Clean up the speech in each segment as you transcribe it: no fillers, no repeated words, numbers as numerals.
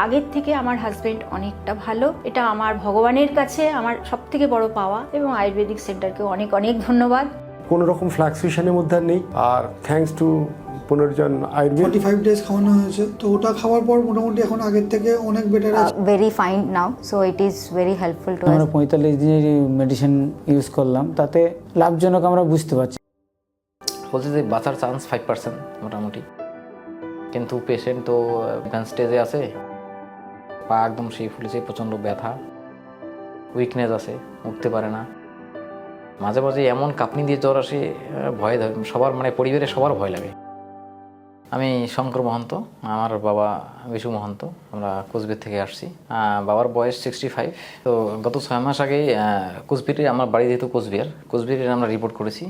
আগের থেকে আমার হাজবেন্ড অনেকটা ভালো, এটা আমার ভগবানের কাছে আমার সবথেকে বড় পাওয়া, এবং আয়ুর্বেদিক সেন্টারকে অনেক অনেক ধন্যবাদ। কোনো রকম ফ্লাকচুয়েশনের মধ্যে আর নেই। আর থ্যাঙ্কস টু পুনর্জন আয়ুর্বেদ 45 ডেজ খাওয়ানো হয়েছে, তো ওটা খাওয়ার পর মোটামুটি এখন আগের থেকে অনেক বেটার আছে। very fine now, so it is very helpful to us. আমরা 45 দিনের মেডিসিন ইউজ করলাম, তাতে লাভজনক আমরা বুঝতে পারছি। বলছে যে বাঁচার চান্স 5% মোটামুটি, কিন্তু পেশেন্ট তো অ্যাডভান্স স্টেজে আছে। পা একদম সেই ফুলেছে, প্রচণ্ড ব্যথা, উইকনেস আছে, উঠতে পারে না। মাঝে মাঝে এমন কাঁপুনি দিয়ে জ্বর আসে, ভয় সবার, মানে পরিবারের সবার ভয় লাগে। আমি শঙ্কর মহন্ত, আমার বাবা বিশু মহন্ত, আমরা কোচবিহার থেকে আসছি। বাবার বয়স 65। তো গত 6 মাস আগে কোচবিহারে, আমার বাড়ি যেহেতু কোচবিহারে আমরা রিপোর্ট করেছি।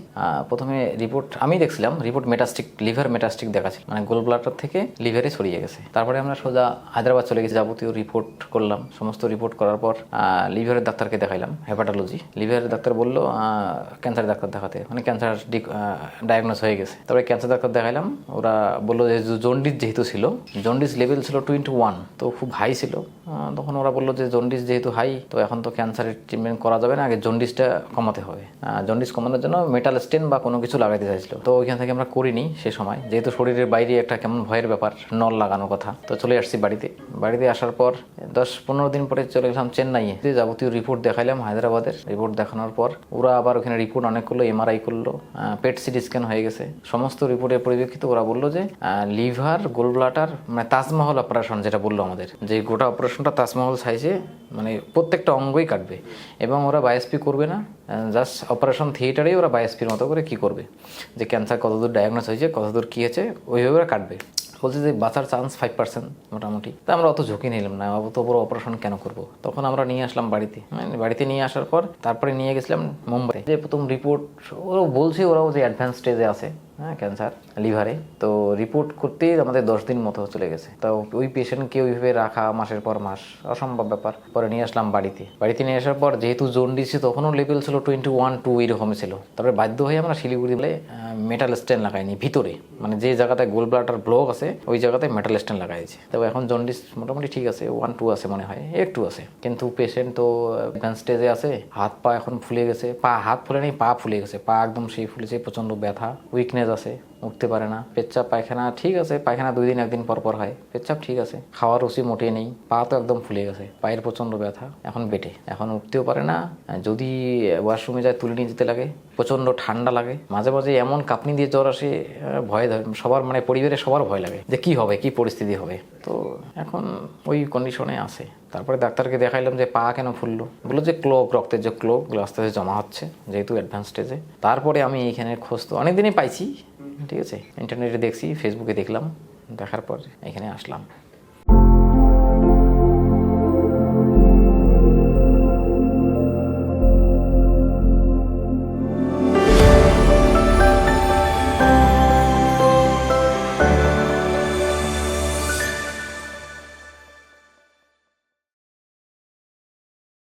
প্রথমে রিপোর্ট আমি দেখছিলাম, রিপোর্ট মেটাস্টিক, লিভার মেটাস্টিক দেখাচ্ছিল, মানে গোল ব্লাডার থেকে লিভারে ছড়িয়ে গেছে। তারপরে আমরা সোজা হায়দ্রাবাদ চলে গেছি, যাবতীয় রিপোর্ট করলাম। সমস্ত রিপোর্ট করার পর লিভারের ডাক্তারকে দেখাইলাম, হেপাটোলজি। লিভারের ডাক্তার বললো ক্যান্সার ডাক্তার দেখাতে, মানে ক্যান্সার ডায়াগনোস হয়ে গেছে। তারপরে ক্যান্সার ডাক্তার দেখাইলাম, ওরা বললো যে জন্ডিস যেহেতু ছিল, জন্ডিস লেভেল ছিল 21, তো খুব হাই ছিল। তখন ওরা বললো যে জন্ডিস যেহেতু হাই, তো এখন তো ক্যান্সারের ট্রিটমেন্ট করা যাবে না, আগে জন্ডিসটা কমাতে হবে। জন্ডিস কমানোর জন্য মেটাল স্টেন বা কোনো কিছু লাগাইতে চাইছিল। তো ওইখান থেকে আমরা করিনি সে সময়, যেহেতু শরীরের বাইরে একটা কেমন ভয়ের ব্যাপার, নল লাগানোর কথা। তো চলে আসছি বাড়িতে আসার পর 10-15 দিন পরে চলে গেলাম চেন্নাইয়ে। যাবতীয় রিপোর্ট দেখাইলাম হায়দ্রাবাদের। রিপোর্ট দেখানোর পর ওরা আবার ওখানে রিপোর্ট অনেক করলো, এমআরআই করলো, পেট সিটি স্ক্যান হয়ে গেছে। সমস্ত রিপোর্টের পরিপ্রেক্ষিতে ওরা বললো যে লিভার, গোল ব্লাডার, মানে তাজমহল অপারেশন যেটা বললো আমাদের, যে গোটা অপারেশনটা তাজমহল সাইজে, মানে প্রত্যেকটা অঙ্গই কাটবে, এবং ওরা বায়োপসি করবে না, জাস্ট অপারেশন থিয়েটারেই ওরা বায়োপসির মতো করে কি করবে, যে ক্যান্সার কতদূর ডায়াগনোস হয়েছে, কতদূর কী হয়েছে, ওইভাবে ওরা কাটবে। বলছে যে বাঁচার চান্স 5% মোটামুটি। তা আমরা অত ঝুঁকি নিলাম না, অত বড় অপারেশন কেন করব। তখন আমরা নিয়ে আসলাম বাড়িতে নিয়ে আসার পর তারপরে নিয়ে গেছিলাম মুম্বাই। যে প্রথম রিপোর্ট ওরা বলছে, ওরাও যে অ্যাডভান্স স্টেজে আছে ক্যান্সার লিভারে। তো রিপোর্ট করতেই আমাদের 10 দিন মতো চলে গেছে। তো ওই পেশেন্টকে ওইভাবে রাখা মাসের পর মাস অসম্ভব ব্যাপার। পরে নিয়ে আসলাম বাড়িতে নিয়ে আসার পর, যেহেতু জন্ডিস তখনও লেভেল ছিল 21-2 এরকম ছিল। তারপরে বাধ্য হয়ে আমরা শিলিগুড়ি বলে মেটাল স্টেন লাগাইনি ভিতরে, মানে যে জায়গাতে গোল ব্লাডার ব্লক আছে ওই জায়গাতে মেটাল স্টেন লাগাইছে। তবে এখন জন্ডিস মোটামুটি ঠিক আছে, 1-2 আছে মনে হয়, একটু আছে, কিন্তু পেশেন্ট তো অ্যাডভান্স স্টেজে আছে। হাত পা এখন ফুলে গেছে, হাত ফুলে নেই, পা ফুলে গেছে, পা একদম সেই ফুলেছে, প্রচণ্ড ব্যথা, উইকনেস আছে, উঠতে পারে না। পেচ্ছাপ পায়খানা ঠিক আছে, পায়খানা 2 দিন 1 দিন পর হয়, পেচ্ছাপ ঠিক আছে, খাওয়ার রুচি মোটেই নেই। পা তো একদম ফুলে গেছে, পায়ের প্রচণ্ড ব্যথা, এখন বেটে, এখন উঠতেও পারে না। যদি ওয়াশরুমে যায় তুলে নিয়ে যেতে লাগে, প্রচণ্ড ঠান্ডা লাগে, মাঝে মাঝে এমন কাঁপুনি দিয়ে জ্বর আসে, ভয় সবার, মানে পরিবারের সবার ভয় লাগে যে কি হবে, কি পরিস্থিতি হবে। তো এখন ওই কন্ডিশনে আছে। তারপরে ডাক্তারকে দেখাইলাম যে পা কেন ফুললো, বললো যে রক্তের যে আস্তে আস্তে জমা হচ্ছে, যেহেতু অ্যাডভান্স স্টেজে। তারপরে আমি এইখানে খোঁজ তো অনেকদিনই পাইছি, ঠিক আছে, ইন্টারনেটে দেখছি, ফেসবুকে দেখলাম, দেখার পর এখানে আসলাম।